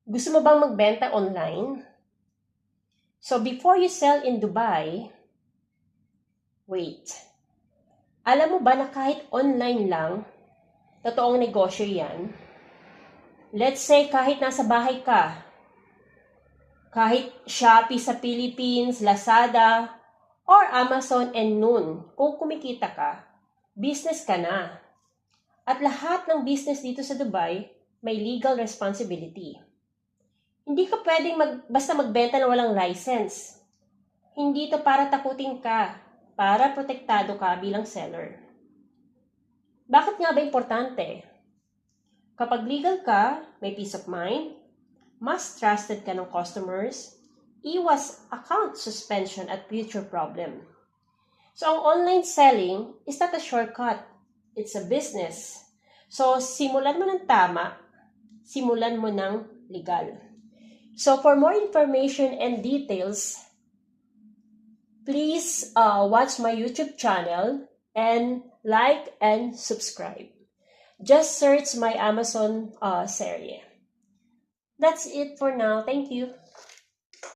Gusto mo bang magbenta online? So before you sell in Dubai, wait. Alam mo ba na kahit online lang, totoong negosyo yan? Let's say kahit nasa bahay ka, kahit Shopee sa Philippines, Lazada, or Amazon and Noon, kung kumikita ka, business ka na. At lahat ng business dito sa Dubai, may legal responsibility. Hindi ka pwedeng basta magbenta na walang license. Hindi to para takutin ka, para protektado ka bilang seller. Bakit nga ba importante? Kapag legal ka, may peace of mind, mas trusted ka ng customers, iwas account suspension at future problem. So, ang online selling is not a shortcut. It's a business. So, simulan mo ng tama, simulan mo ng legal. So, for more information and details, please watch my YouTube channel and like and subscribe. Just search my Amazon series. That's it for now. Thank you.